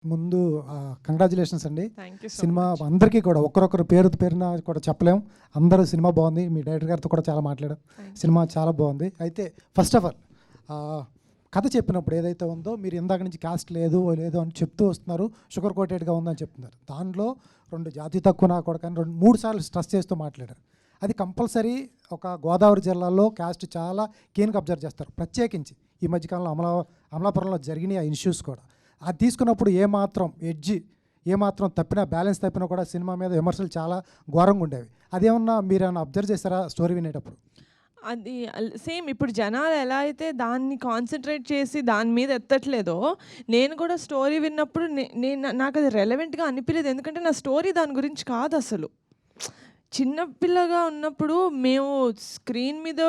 ముందు కంగ్రాచులేషన్స్ అండి. Cinema much. అందరికీ కూడా ఒక్కరొక్కరు పేరున కూడా చెప్పలేం. అందరూ సినిమా బాగుంది. మీ డైరెక్టర్ గారితో కూడా చాలా మాట్లాడాం. సినిమా చాలా బాగుంది. అయితే ఫస్ట్ ఆఫ్ ఆల్ కథ చెప్పినప్పుడు ఏదైతే ఉందో మీరు ఇందాక నుంచి కాస్ట్ లేదు అని చెప్తూ వస్తున్నారు. షుగర్ కోటెడ్గా ఉందని చెప్తున్నారు. దానిలో 2 జాతి తక్కువ నా కూడా కానీ 3 సార్లు స్ట్రెస్ చేస్తూ మాట్లాడారు. అది కంపల్సరీ ఒక గోదావరి జిల్లాలో కాస్ట్ చాలా కీన్గా అబ్జర్వ్ చేస్తారు. ప్రత్యేకించి ఈ మధ్యకాలంలో అమలాపురంలో జరిగిన ఆ ఇష్యూస్ కూడా అది తీసుకున్నప్పుడు ఏమాత్రం తప్పినా బ్యాలెన్స్ తప్పినా కూడా సినిమా మీద విమర్శలు చాలా ఘోరంగా ఉండేవి. అదేమన్నా మీరు ఏమన్నా అబ్జర్వ్ చేస్తారా స్టోరీ వినేటప్పుడు? అది సేమ్ ఇప్పుడు జనాలు ఎలా అయితే దాన్ని కాన్సన్ట్రేట్ చేసి దాని మీద ఎత్తట్లేదో, నేను కూడా స్టోరీ విన్నప్పుడు నాకు అది రెలవెంట్గా అనిపించలేదు. ఎందుకంటే నా స్టోరీ దాని గురించి కాదు అసలు. చిన్నపిల్లగా ఉన్నప్పుడు మేము స్క్రీన్ మీద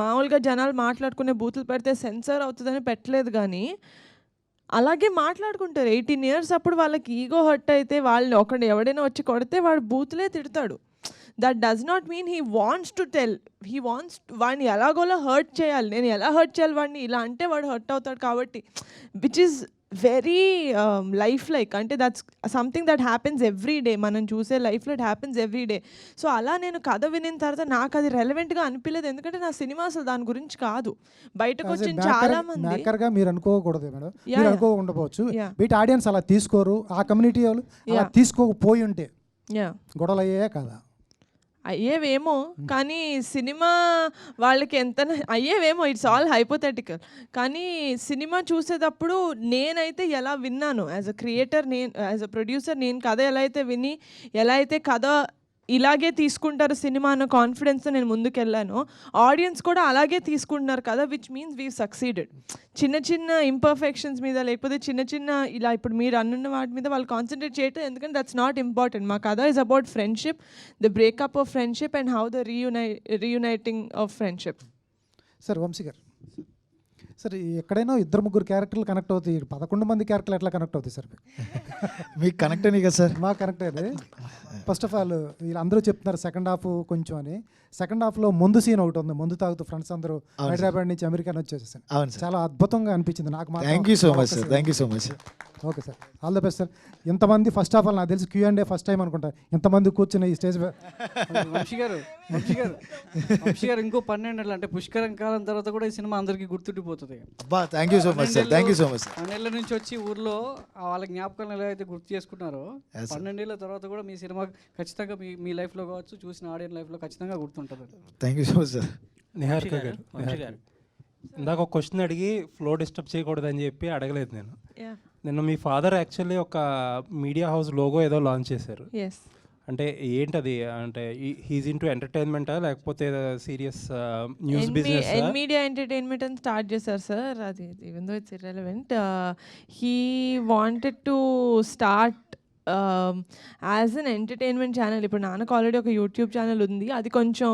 మామూలుగా జనాలు మాట్లాడుకునే బూతులు పెడితే సెన్సార్ అవుతుందని పెట్టలేదు, కానీ అలాగే మాట్లాడుకుంటారు. 18 years అప్పుడు వాళ్ళకి ఈగో హర్ట్ అయితే వాళ్ళని ఎవడైనా వచ్చి కొడితే వాడు బూతులే తిడతాడు. That does not mean he wants to tell. వాడిని ఎలాగోలా హర్ట్ చేయాలి. నేను ఎలా హర్ట్ చేయాలి వాడిని, ఇలా అంటే వాడు హర్ట్ అవుతాడు. కాబట్టి which is very life like, అంటే that's something that happens every day. మనం చూసే లైఫ్లో it happens every day. So అలా నేను కథ వినిన తర్వాత నాకు అది రెలవెంట్గా అనిపించలేదు. ఎందుకంటే నా సినిమా అసలు దాని గురించి కాదు. బయటకు వచ్చిన చాలా మంది మేకర్గా మీరు అనుకోకూడదు మేడం, మీరు అనుకోకుండవచ్చు. బయట ఆడియన్స్ అలా తీసుకోరు. ఆ కమ్యూనిటీ వాళ్ళు అలా తీసుకోకపోయి ఉంటే గొడవలు అయ్యాయా కదా? అయ్యేవేమో, కానీ సినిమా వాళ్ళకి ఎంత అయ్యేవేమో, ఇట్స్ ఆల్ హైపోథెటికల్. కానీ సినిమా చూసేటప్పుడు నేనైతే ఎలా విన్నాను as a creator, as a producer, నేను కథ ఎలా అయితే విని ఎలా అయితే కథ ఇలాగే తీసుకుంటారు సినిమా అన్న కాన్ఫిడెన్స్తో నేను ముందుకెళ్ళాను. ఆడియన్స్ కూడా అలాగే తీసుకుంటున్నారు కదా, విచ్ మీన్స్ వీ సక్సీడెడ్. చిన్న చిన్న ఇంపర్ఫెక్షన్స్ మీద లేకపోతే చిన్న ఇలా ఇప్పుడు మీరు అన్నున్న వాటి మీద వాళ్ళు కాన్సన్ట్రేట్ చేయటం, ఎందుకంటే దట్స్ నాట్ ఇంపార్టెంట్. మా కథ is about friendship, the breakup of friendship and how the reuniting of friendship. Sir Vamshi garu, sir ఎక్కడైనా 2-3 క్యారెక్టర్లు కనెక్ట్ అవుతాయి. 11 మంది క్యారెక్టర్లు ఎట్లా కనెక్ట్ అవుతాయి సార్? మీకు కనెక్ట్ అయినాయి కదా సార్? మాకు కనెక్ట్ అయ్యేది. ఫస్ట్ ఆఫ్ ఆల్ వీళ్ళందరూ చెప్తున్నారు సెకండ్ హాఫ్ కొంచెం అని. సెకండ్ హాఫ్లో ముందు సీన్ ఒకటి ఉంది. ముందు తాగుతూ ఫ్రెండ్స్ అందరూ హైదరాబాద్ నుంచి అమెరికా వచ్చేసాను. చాలా అద్భుతంగా అనిపించింది నాకు. Thank you so much sir. Thank you so much. Okay sir, all the best sir. ఇంతమంది ఫస్ట్ ఆఫ్ ఆల్ నాకు తెలిసి Q&A ఫస్ట్ టైం అనుకుంటా ఇంతమంది కూర్చుని ఈ స్టేజ్. వంశీ గారు ఇంకో 12 ఏళ్ళు అంటే పుష్కరం కాలం తర్వాత కూడా ఈ సినిమా అందరికీ గుర్తుండిపోతుంది. అబ్బా thank you so much sir. Thank you so much. 12 నుంచి వచ్చి ఊర్లో వాళ్ళ జ్ఞాపకాలను ఎలా అయితే గుర్తు చేసుకుంటున్నారో, 12 ఏళ్ళ తర్వాత కూడా మీ సినిమా ఖచ్చితంగా మీ లైఫ్లో కావచ్చు, చూసిన ఆడియన్స్ లైఫ్లో ఖచ్చితంగా గుర్తుంటుంది. Thank you so much sir. Niharika గారు, ఇందాక ఒక క్వశ్చన్ అడిగి ఫ్లో డిస్టర్బ్ చేయకూడదని చెప్పి అడగలేదు నేను. నిన్న మీ ఫాదర్ యాక్చువల్లీ ఒక మీడియా హౌస్ లోగో ఏదో లాంచ్ చేశారు. అంటే ఏంటది? అంటే హీజ్ ఇంటూ ఎంటర్టైన్మెంటా లేకపోతే serious news business? Media entertainment అని స్టార్ట్ చేశారు సార్. అది even though it's irrelevant. He wanted to start as an entertainment channel. ఇప్పుడు నాన్నకు ఆల్రెడీ ఒక యూట్యూబ్ ఛానల్ ఉంది, అది కొంచెం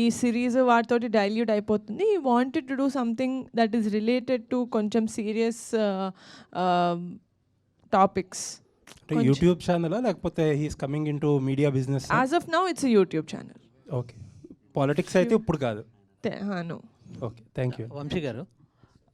ఈ సిరీస్ వాటితోటి డైల్యూట్ అయిపోతుంది. He wanted to do something that is related to కొంచెం సీరియస్ టాపిక్స్. యూట్యూబ్ ఛానల్ లేకపోతే he's coming into media business? As of now it's YouTube channel. Okay, politics అయితే ఇప్పుడు కాదు. No. Okay, thank you. Vamshi గారు,